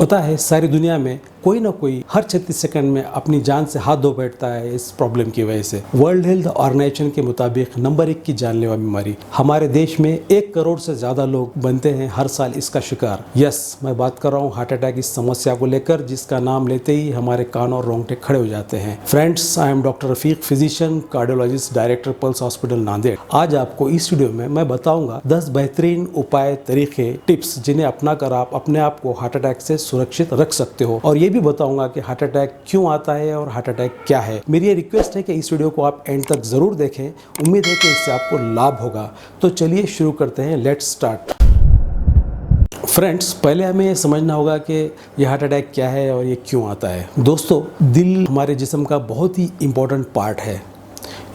पता है सारी दुनिया में कोई ना कोई हर 36 सेकंड में अपनी जान से हाथ धो बैठता है इस प्रॉब्लम की वजह से। वर्ल्ड हेल्थ ऑर्गेनाइजेशन के मुताबिक नंबर 1 की जानलेवा बीमारी। हमारे देश में 1 करोड़ से ज़्यादा लोग बनते हैं हर साल इसका शिकार। यस, मैं बात कर रहा हूँ हार्ट अटैक इस समस्या को लेकर, जिसका नाम लेते ही हमारे कान और रोंगटे खड़े हो जाते हैं। Friends, I am doctor Rafiq, physician, cardiologist, director, pulse hospital Nanded. आज आपको इस वीडियो में मैं बताऊंगा 10 बेहतरीन उपाय, तरीके, टिप्स जिन्हें अपना कर आप अपने आप को हार्ट अटैक से सुरक्षित रख सकते हो। और ये भी बताऊंगा कि हार्ट अटैक क्यों आता है और हार्ट अटैक क्या है। मेरी ये रिक्वेस्ट है कि इस वीडियो को आप एंड तक जरूर देखें। उम्मीद है कि इससे आपको लाभ होगा। तो चलिए शुरू करते हैं। Let's start. फ्रेंड्स, पहले हमें ये समझना होगा कि ये हार्ट अटैक क्या है और ये क्यों आता है। दोस्तों, दिल हमारे जिस्म का बहुत ही इम्पोर्टेंट पार्ट है।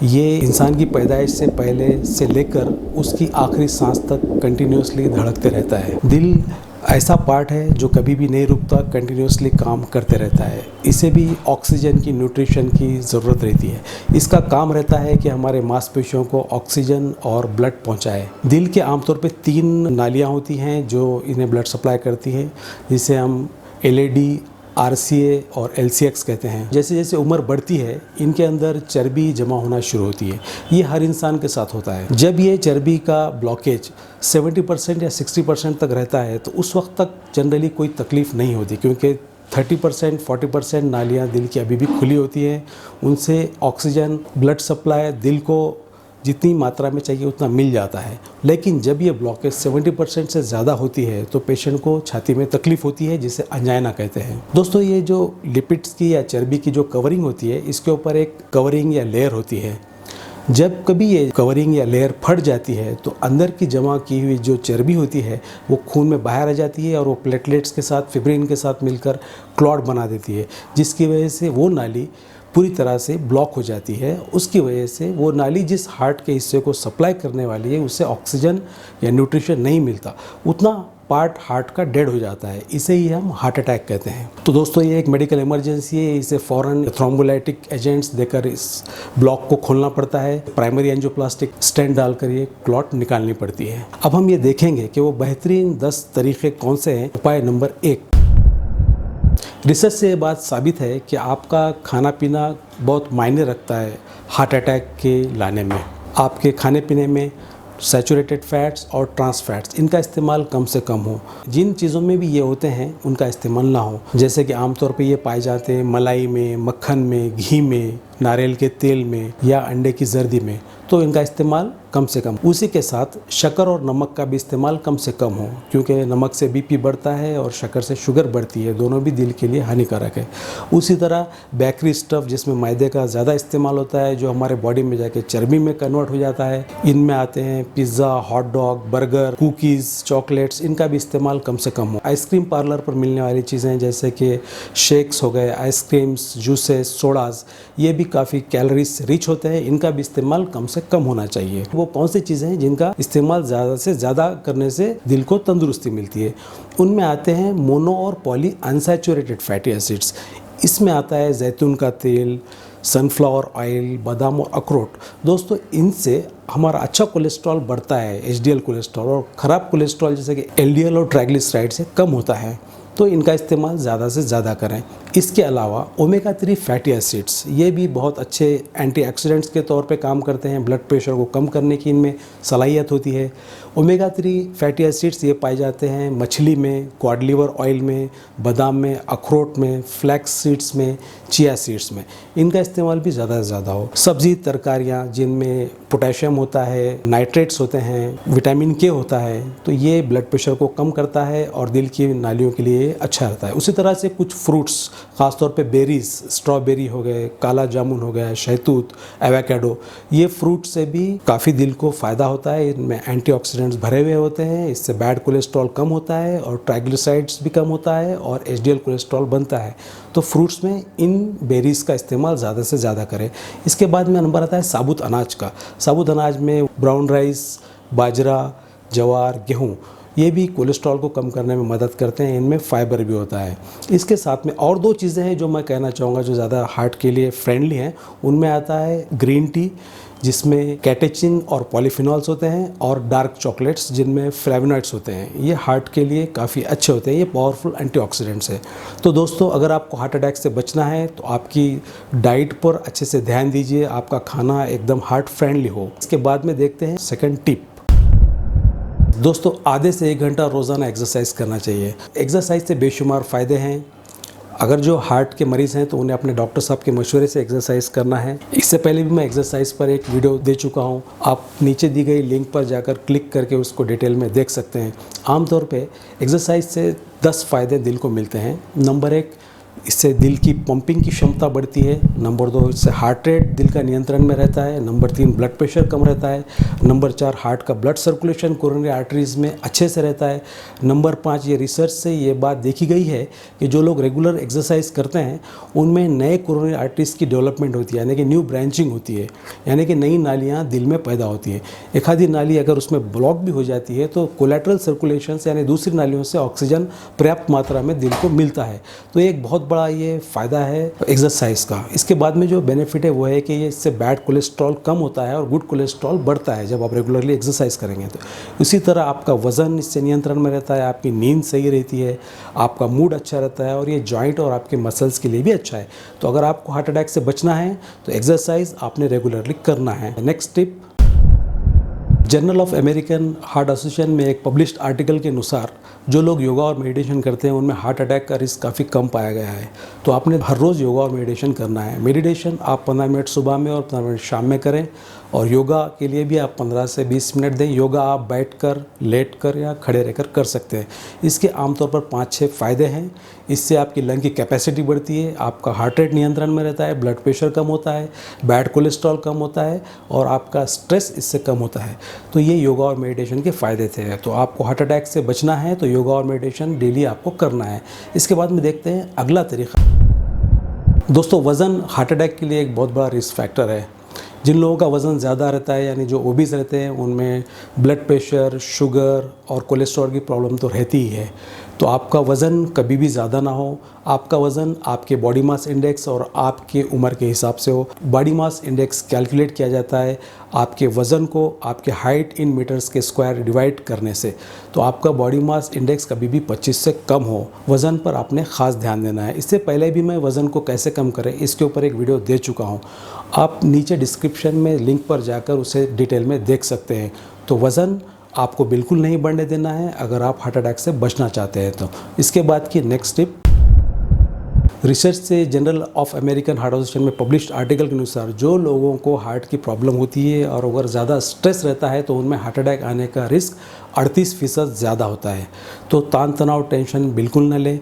ये इंसान की पैदाइश से पहले से लेकर उसकी आखिरी सांस तक कंटिन्यूसली धड़कते रहता है। दिल ऐसा पार्ट है जो कभी भी नहीं रुकता, कंटिन्यूसली काम करते रहता है। इसे भी ऑक्सीजन की, न्यूट्रिशन की ज़रूरत रहती है। इसका काम रहता है कि हमारे मांसपेशियों को ऑक्सीजन और ब्लड पहुंचाए। दिल के आमतौर पे 3 नालियां होती हैं जो इन्हें ब्लड सप्लाई करती हैं, जिसे हम LAD, RCA और LCX कहते हैं। जैसे जैसे उम्र बढ़ती है, इनके अंदर चर्बी जमा होना शुरू होती है। ये हर इंसान के साथ होता है। जब ये चर्बी का ब्लॉकेज 70% या 60% तक रहता है, तो उस वक्त तक जनरली कोई तकलीफ नहीं होती, क्योंकि 30% 40% नालियाँ दिल की अभी भी खुली होती हैं। उनसे ऑक्सीजन, ब्लड सप्लाई दिल को जितनी मात्रा में चाहिए उतना मिल जाता है। लेकिन जब ये ब्लॉकेज 70% से ज़्यादा होती है तो पेशेंट को छाती में तकलीफ होती है, जिसे अंजाइना कहते हैं। दोस्तों, ये जो लिपिड्स की या चर्बी की जो कवरिंग होती है, इसके ऊपर एक कवरिंग या लेयर होती है। जब कभी ये कवरिंग या लेयर फट जाती है तो अंदर की जमा की हुई जो चर्बी होती है वो खून में बाहर आ जाती है और वो प्लेटलेट्स के साथ, फिब्रिन के साथ मिलकर क्लॉट बना देती है, जिसकी वजह से वो नाली पूरी तरह से ब्लॉक हो जाती है। उसकी वजह से वो नाली जिस हार्ट के हिस्से को सप्लाई करने वाली है, उससे ऑक्सीजन या न्यूट्रिशन नहीं मिलता, उतना पार्ट हार्ट का डेड हो जाता है। इसे ही हम हार्ट अटैक कहते हैं। तो दोस्तों, ये एक मेडिकल इमरजेंसी है। इसे फ़ौरन थ्रोम्बोलाइटिक एजेंट्स देकर इस ब्लॉक को खोलना पड़ता है। प्राइमरी एंजियोप्लास्टिक स्टेंट डालकर ये क्लॉट निकालनी पड़ती है। अब हम ये देखेंगे कि वो बेहतरीन 10 तरीके कौन से हैं। उपाय नंबर 1। रिसर्च से ये बात साबित है कि आपका खाना पीना बहुत मायने रखता है हार्ट अटैक के लाने में। आपके खाने पीने में सैचुरेटेड फैट्स और ट्रांस फैट्स, इनका इस्तेमाल कम से कम हो। जिन चीज़ों में भी ये होते हैं उनका इस्तेमाल ना हो, जैसे कि आमतौर पे ये पाए जाते हैं मलाई में, मक्खन में, घी में, नारियल के तेल में या अंडे की जर्दी में, तो इनका इस्तेमाल कम से कम। उसी के साथ शक्कर और नमक का भी इस्तेमाल कम से कम हो, क्योंकि नमक से BP बढ़ता है और शक्कर से शुगर बढ़ती है। दोनों भी दिल के लिए हानिकारक है। उसी तरह बेकरी स्टफ़, जिसमें मैदे का ज़्यादा इस्तेमाल होता है, जो हमारे बॉडी में जाके चर्बी में कन्वर्ट हो जाता है, इनमें आते हैं pizza, hot dog, burger, cookies, chocolates, इनका भी इस्तेमाल कम से कम हो। आइसक्रीम पार्लर पर मिलने वाली चीज़ें जैसे कि शेक्स हो गए, आइसक्रीम्स, जूसेस, सोडाज, ये भी काफ़ी कैलोरीज रिच होते हैं। इनका भी इस्तेमाल कम से कम होना चाहिए। वो कौन सी चीज़ें हैं जिनका इस्तेमाल ज़्यादा से ज़्यादा करने से दिल को तंदुरुस्ती मिलती है? उनमें आते हैं मोनो और पॉली अनसैचुरेटेड फैटी एसिड्स। इसमें आता है जैतून का तेल, सनफ्लावर ऑयल, बादाम और अखरोट। दोस्तों, इनसे हमारा अच्छा कोलेस्ट्रॉल बढ़ता है, HDL कोलेस्ट्रॉल, और ख़राब कोलेस्ट्रॉल जैसे कि LDL और ट्राइग्लिसराइड से कम होता है। तो इनका इस्तेमाल ज़्यादा से ज़्यादा करें। इसके अलावा ओमेगा 3 फैटी एसिड्स, ये भी बहुत अच्छे एंटीऑक्सीडेंट्स के तौर पे काम करते हैं। ब्लड प्रेशर को कम करने की इनमें सलाहियत होती है। ओमेगा 3 फैटी एसिड्स ये पाए जाते हैं मछली में, क्वाड लिवर ऑयल में, बादाम में, अखरोट में, फ्लैक्स सीड्स में, चिया सीड्स में। इनका इस्तेमाल भी ज़्यादा से ज़्यादा हो। सब्जी, तरकारियाँ जिनमें पोटेशियम होता है, नाइट्रेट्स होते हैं, विटामिन K होता है, तो ये ब्लड प्रेशर को कम करता है और दिल की नालियों के लिए अच्छा रहता है। उसी तरह से कुछ फ्रूट्स, ख़ासतौर पे बेरीज, स्ट्रॉबेरी हो गए, काला जामुन हो गया, शहतूत, एवोकाडो, ये फ्रूट से भी काफ़ी दिल को फ़ायदा होता है। इनमें एंटीऑक्सीडेंट्स भरे हुए होते हैं। इससे बैड कोलेस्ट्रॉल कम होता है और ट्राइग्लिसराइड्स भी कम होता है और HDL कोलेस्ट्रॉल बनता है। तो फ्रूट्स में इन बेरीज का इस्तेमाल ज़्यादा से ज़्यादा करें। इसके बाद में नंबर आता है साबुत अनाज का। साबुत अनाज में ब्राउन राइस, बाजरा, ज्वार, गेहूँ, ये भी कोलेस्ट्रॉल को कम करने में मदद करते हैं। इनमें फाइबर भी होता है। इसके साथ में और 2 चीज़ें हैं जो मैं कहना चाहूँगा जो ज़्यादा हार्ट के लिए फ्रेंडली हैं। उनमें आता है ग्रीन टी, जिसमें कैटेचिन और पॉलीफिनॉल्स होते हैं, और डार्क चॉकलेट्स जिनमें फ्लेवोनॉइड्स होते हैं। ये हार्ट के लिए काफ़ी अच्छे होते हैं, ये पावरफुल एंटीऑक्सीडेंट्स है। तो दोस्तों, अगर आपको हार्ट अटैक से बचना है तो आपकी डाइट पर अच्छे से ध्यान दीजिए, आपका खाना एकदम हार्ट फ्रेंडली हो। इसके बाद में देखते हैं सेकंड टिप। दोस्तों, आधे से 1 घंटा रोज़ाना एक्सरसाइज करना चाहिए। एक्सरसाइज से बेशुमार फ़ायदे हैं। अगर जो हार्ट के मरीज़ हैं तो उन्हें अपने डॉक्टर साहब के मशवरे से एक्सरसाइज करना है। इससे पहले भी मैं एक्सरसाइज पर एक वीडियो दे चुका हूं, आप नीचे दी गई लिंक पर जाकर क्लिक करके उसको डिटेल में देख सकते हैं। आमतौर पे एक्सरसाइज से 10 फ़ायदे दिल को मिलते हैं। नंबर 1, इससे दिल की पंपिंग की क्षमता बढ़ती है। नंबर 2, इससे हार्ट रेट दिल का नियंत्रण में रहता है। नंबर 3, ब्लड प्रेशर कम रहता है। नंबर 4, हार्ट का ब्लड सर्कुलेशन कोरोनरी आर्टरीज़ में अच्छे से रहता है। नंबर 5, ये रिसर्च से ये बात देखी गई है कि जो लोग रेगुलर एक्सरसाइज करते हैं उनमें नए कोरोनरी आर्टरीज़ की डेवलपमेंट होती है, यानी कि न्यू ब्रांचिंग होती है, यानी कि नई नालियाँ दिल में पैदा होती हैं। एक आधी नाली अगर उसमें ब्लॉक भी हो जाती है तो कोलैटरल सर्कुलेशन से, यानी दूसरी नालियों से ऑक्सीजन पर्याप्त मात्रा में दिल को मिलता है। तो एक बहुत बड़ा ये फ़ायदा है एक्सरसाइज का। इसके बाद में जो बेनिफिट है वो है कि ये इससे बैड कोलेस्ट्रॉल कम होता है और गुड कोलेस्ट्रॉल बढ़ता है जब आप रेगुलरली एक्सरसाइज करेंगे तो। इसी तरह आपका वज़न इससे नियंत्रण में रहता है, आपकी नींद सही रहती है, आपका मूड अच्छा रहता है, और ये जॉइंट और आपके मसल्स के लिए भी अच्छा है। तो अगर आपको हार्ट अटैक से बचना है तो एक्सरसाइज आपने रेगुलरली करना है। Next tip, journal of American heart association में एक पब्लिश्ड आर्टिकल के अनुसार जो लोग योगा और मेडिटेशन करते हैं उनमें हार्ट अटैक का रिस्क काफ़ी कम पाया गया है। तो आपने हर रोज़ योगा और मेडिटेशन करना है। मेडिटेशन आप 15 मिनट सुबह में और 15 मिनट शाम में करें, और योगा के लिए भी आप 15 से 20 मिनट दें। योगा आप बैठकर, लेटकर या खड़े रहकर कर सकते हैं। इसके आमतौर पर 5-6 फ़ायदे हैं। इससे आपकी लंग की कैपेसिटी बढ़ती है, आपका हार्ट रेट नियंत्रण में रहता है, ब्लड प्रेशर कम होता है, बैड कोलेस्ट्रॉल कम होता है, और आपका स्ट्रेस इससे कम होता है। तो ये योगा और मेडिटेशन के फ़ायदे थे। तो आपको हार्ट अटैक से बचना है तो योगा और मेडिटेशन डेली आपको करना है। इसके बाद में देखते हैं अगला तरीका। दोस्तों, वज़न हार्ट अटैक के लिए एक बहुत बड़ा रिस्क फैक्टर है। जिन लोगों का वज़न ज़्यादा रहता है, यानी जो ओबीस रहते हैं, उनमें ब्लड प्रेशर, शुगर और कोलेस्ट्रॉल की प्रॉब्लम तो रहती ही है। तो आपका वज़न कभी भी ज़्यादा ना हो। आपका वज़न आपके बॉडी मास इंडेक्स और आपके उम्र के हिसाब से हो। बॉडी मास इंडेक्स कैलकुलेट किया जाता है आपके वज़न को आपके हाइट इन मीटर्स के स्क्वायर डिवाइड करने से। तो आपका बॉडी मास इंडेक्स कभी भी 25 से कम हो। वज़न पर आपने ख़ास ध्यान देना है। इससे पहले भी मैं वज़न को कैसे कम करें इसके ऊपर एक वीडियो दे चुका हूँ, आप नीचे डिस्क्रिप्शन में लिंक पर जाकर उसे डिटेल में देख सकते हैं। तो वज़न आपको बिल्कुल नहीं बढ़ने देना है अगर आप हार्ट अटैक से बचना चाहते हैं तो। इसके बाद की नेक्स्ट टिप, रिसर्च से journal of American heart association में पब्लिश्ड आर्टिकल के अनुसार जो लोगों को हार्ट की प्रॉब्लम होती है और अगर ज़्यादा स्ट्रेस रहता है तो उनमें हार्ट अटैक आने का रिस्क 38% ज़्यादा होता है। तो तान तनाव टेंशन बिल्कुल न लें।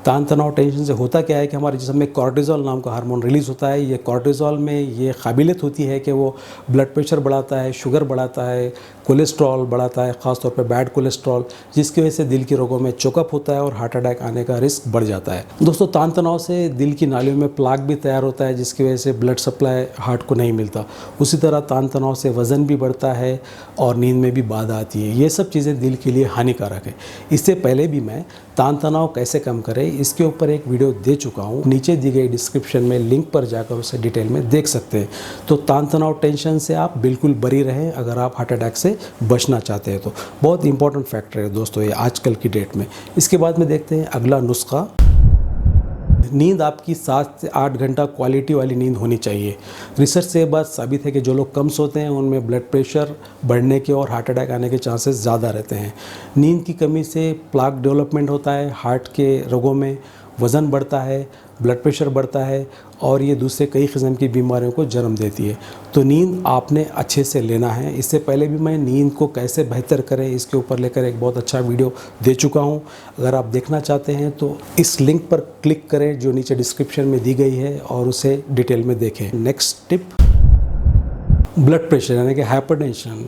तान तनाव टेंशन से होता क्या है कि हमारे जिस्म में कॉर्टिज़ोल नाम का हार्मोन रिलीज़ होता है। ये कॉर्टिज़ोल में ये काबिलियत होती है कि वो ब्लड प्रेशर बढ़ाता है, शुगर बढ़ाता है, कोलेस्ट्रॉल बढ़ाता है, ख़ासतौर पे बैड कोलेस्ट्रॉल, जिसकी वजह से दिल के रोगों में चोकअप होता है और हार्ट अटैक आने का रिस्क बढ़ जाता है। दोस्तों, तान तनाव से दिल की नालियों में प्लाक भी तैयार होता है जिसकी वजह से ब्लड सप्लाई हार्ट को नहीं मिलता। उसी तरह तान तनाव से वज़न भी बढ़ता है और नींद में भी बाधा आती है। ये सब चीज़ें दिल के लिए हानिकारक है। इससे पहले भी मैं तान तनाव कैसे कम करें इसके ऊपर एक वीडियो दे चुका हूँ, नीचे दी गई डिस्क्रिप्शन में लिंक पर जाकर उसे डिटेल में देख सकते हैं। तो तान तनाव टेंशन से आप बिल्कुल बरी रहें अगर आप हार्ट अटैक से बचना चाहते हैं तो। बहुत इंपॉर्टेंट फैक्टर है दोस्तों ये आजकल की डेट में। इसके बाद में देखते हैं अगला नुस्खा। नींद आपकी 7 से 8 घंटा क्वालिटी वाली नींद होनी चाहिए। रिसर्च से बात साबित है कि जो लोग कम सोते हैं उनमें ब्लड प्रेशर बढ़ने के और हार्ट अटैक आने के चांसेस ज़्यादा रहते हैं। नींद की कमी से प्लाक डेवलपमेंट होता है हार्ट के रोगों में, वज़न बढ़ता है, ब्लड प्रेशर बढ़ता है और ये दूसरे कई किस्म की बीमारियों को जन्म देती है। तो नींद आपने अच्छे से लेना है। इससे पहले भी मैं नींद को कैसे बेहतर करें इसके ऊपर लेकर एक बहुत अच्छा वीडियो दे चुका हूं। अगर आप देखना चाहते हैं तो इस लिंक पर क्लिक करें जो नीचे डिस्क्रिप्शन में दी गई है और उसे डिटेल में देखें। नेक्स्ट टिप, ब्लड प्रेशर यानी कि हाइपरटेंशन।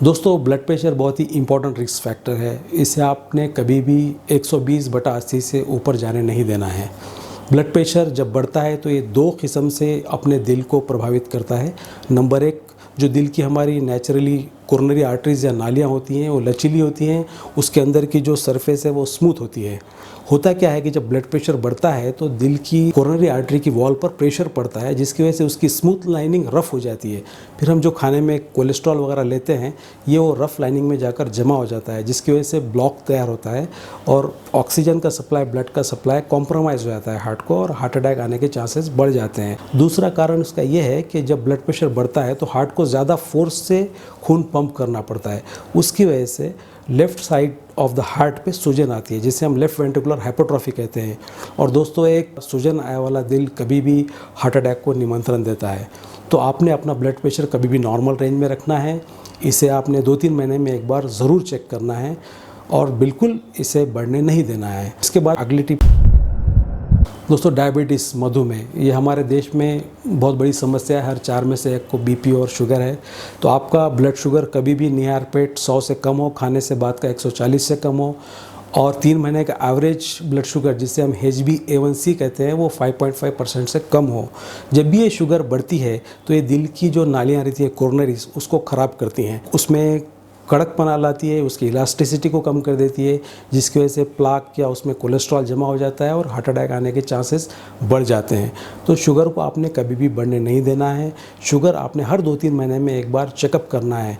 दोस्तों, ब्लड प्रेशर बहुत ही इंपॉर्टेंट रिस्क फैक्टर है। इसे आपने कभी भी 120/80 से ऊपर जाने नहीं देना है। ब्लड प्रेशर जब बढ़ता है तो ये 2 किस्म से अपने दिल को प्रभावित करता है। नंबर 1, जो दिल की हमारी नेचुरली कोरोनरी आर्टरीज या नालियाँ होती हैं वो लचीली होती हैं, उसके अंदर की जो सरफेस है वो स्मूथ होती है। होता क्या है कि जब ब्लड प्रेशर बढ़ता है तो दिल की कोरोनरी आर्टरी की वॉल पर प्रेशर पड़ता है, जिसकी वजह से उसकी स्मूथ लाइनिंग रफ हो जाती है। फिर हम जो खाने में कोलेस्ट्रॉल वगैरह लेते हैं ये वो रफ लाइनिंग में जाकर जमा हो जाता है, जिसकी वजह से ब्लॉक तैयार होता है और ऑक्सीजन का सप्लाई, ब्लड का सप्लाई कॉम्प्रोमाइज़ हो जाता है हार्ट को, और हार्ट अटैक आने के चांसेस बढ़ जाते हैं। दूसरा कारण उसका ये है कि जब ब्लड प्रेशर बढ़ता है तो हार्ट को ज़्यादा फोर्स से खून पंप करना पड़ता है, उसकी वजह से left side of the heart पे सूजन आती है, जिसे हम लेफ़्ट वेंट्रिकुलर हाइपोट्रोफी कहते हैं। और दोस्तों, एक सूजन आया वाला दिल कभी भी हार्ट अटैक को निमंत्रण देता है। तो आपने अपना ब्लड प्रेशर कभी भी नॉर्मल रेंज में रखना है। इसे आपने 2-3 महीने में एक बार ज़रूर चेक करना है और बिल्कुल इसे बढ़ने नहीं देना है। इसके बाद अगली टिप दोस्तों, डायबिटीज़, मधुमेह, ये हमारे देश में बहुत बड़ी समस्या है। हर 4 में से 1 को बीपी और शुगर है। तो आपका ब्लड शुगर कभी भी नियर पेट 100 से कम हो, खाने से बाद का 140 से कम हो, और 3 महीने का एवरेज ब्लड शुगर जिसे हम HbA1c कहते हैं वो 5.5% से कम हो। जब भी ये शुगर बढ़ती है तो ये दिल की जो नालियाँ रहती है कोरोनरीज, उसको ख़राब करती हैं, उसमें कड़कपना लाती है, उसकी इलास्टिसिटी को कम कर देती है, जिसकी वजह से प्लाक या उसमें कोलेस्ट्रॉल जमा हो जाता है और हार्ट अटैक आने के चांसेस बढ़ जाते हैं। तो शुगर को आपने कभी भी बढ़ने नहीं देना है। शुगर आपने हर 2-3 महीने में एक बार चेकअप करना है।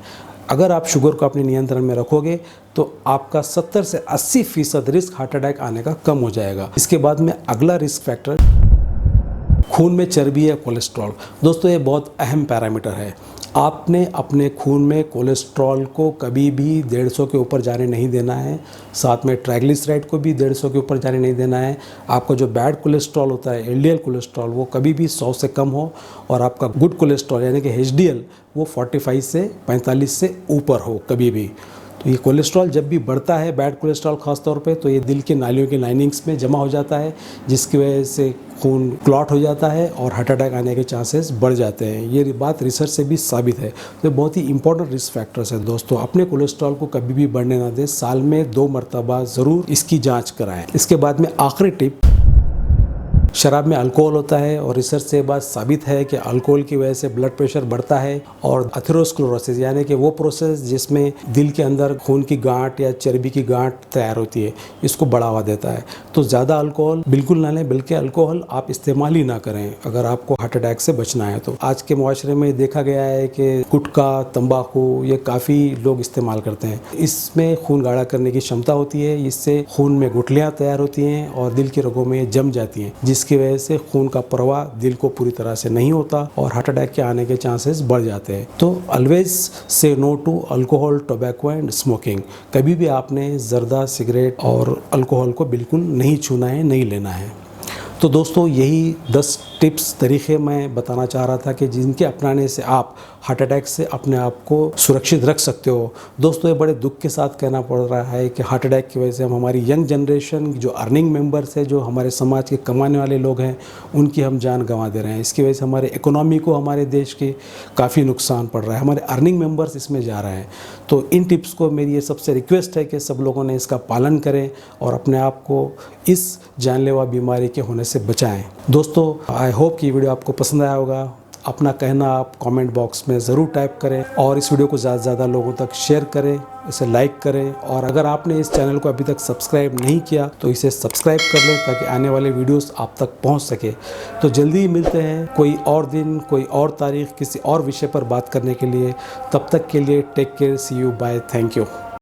अगर आप शुगर को अपने नियंत्रण में रखोगे तो आपका 70 से 80% रिस्क हार्ट अटैक आने का कम हो जाएगा। इसके बाद में अगला रिस्क फैक्टर खून में चर्बी या कोलेस्ट्रॉल। दोस्तों, ये बहुत अहम पैरामीटर है। आपने अपने खून में कोलेस्ट्रॉल को कभी भी 150 के ऊपर जाने नहीं देना है। साथ में ट्राइग्लिसराइड को भी 150 के ऊपर जाने नहीं देना है। आपका जो बैड कोलेस्ट्रॉल होता है, LDL कोलेस्ट्रॉल, वो कभी भी 100 से कम हो, और आपका गुड कोलेस्ट्रॉल यानी कि HDL वो 45 से 45 से ऊपर हो कभी भी। तो ये कोलेस्ट्रॉल जब भी बढ़ता है, बैड कोलेस्ट्रॉल खास तौर पे, तो ये दिल के नालियों की लाइनिंग्स में जमा हो जाता है, जिसकी वजह से खून क्लॉट हो जाता है और हार्ट अटैक आने के चांसेस बढ़ जाते हैं। ये बात रिसर्च से भी साबित है। तो बहुत ही इंपॉर्टेंट रिस्क फैक्टर्स है दोस्तों। अपने कोलेस्ट्रॉल को कभी भी बढ़ने ना दें। साल में 2 मरतबा ज़रूर इसकी जाँच कराएँ। इसके बाद में आखिरी टिप, शराब में अल्कोहल होता है और रिसर्च से बात साबित है कि अल्कोहल की वजह से ब्लड प्रेशर बढ़ता है और एथेरोस्क्लेरोसिस यानी कि वो प्रोसेस जिसमें दिल के अंदर खून की गांठ या चर्बी की गांठ तैयार होती है, इसको बढ़ावा देता है। तो ज़्यादा अल्कोहल बिल्कुल ना लें, बल्कि अल्कोहल आप इस्तेमाल ही ना करें अगर आपको हार्ट अटैक से बचना है। तो आज के मुआशरे में देखा गया है कि गुटखा, तंबाकू, ये काफ़ी लोग इस्तेमाल करते हैं। इसमें खून गाढ़ा करने की क्षमता होती है, इससे खून में गुठलियाँ तैयार होती हैं और दिल की रगों में जम जाती हैं, जिसकी वजह से खून का प्रवाह दिल को पूरी तरह से नहीं होता और हार्ट अटैक के आने के चांसेस बढ़ जाते हैं। तो ऑलवेज से no to alcohol, tobacco and smoking. कभी भी आपने जर्दा, सिगरेट और अल्कोहल को बिल्कुल नहीं छूना है, नहीं लेना है। तो दोस्तों, यही 10 टिप्स, तरीक़े मैं बताना चाह रहा था कि जिनके अपनाने से आप हार्ट अटैक से अपने आप को सुरक्षित रख सकते हो। दोस्तों, ये बड़े दुख के साथ कहना पड़ रहा है कि हार्ट अटैक की वजह से हम हमारी यंग जनरेशन जो अर्निंग मेंबर्स है, जो हमारे समाज के कमाने वाले लोग हैं, उनकी हम जान गंवा दे रहे हैं। इसकी वजह से हमारे इकोनॉमी को, हमारे देश के काफ़ी नुकसान पड़ रहा है। हमारे अर्निंग मेंबर्स इसमें जा रहे हैं। तो इन टिप्स को मेरी ये सबसे रिक्वेस्ट है कि सब लोगों ने इसका पालन करें और अपने आप को इस जानलेवा बीमारी के होने से बचाएं। दोस्तों, आई होप कि वीडियो आपको पसंद आया होगा। अपना कहना आप कमेंट बॉक्स में ज़रूर टाइप करें और इस वीडियो को ज़्यादा से ज़्यादा लोगों तक शेयर करें, इसे लाइक करें, और अगर आपने इस चैनल को अभी तक सब्सक्राइब नहीं किया तो इसे सब्सक्राइब कर लें ताकि आने वाले वीडियोस आप तक पहुंच सके। तो जल्दी ही मिलते हैं कोई और दिन, कोई और तारीख, किसी और विषय पर बात करने के लिए। तब तक के लिए take care, see you, bye, thank you.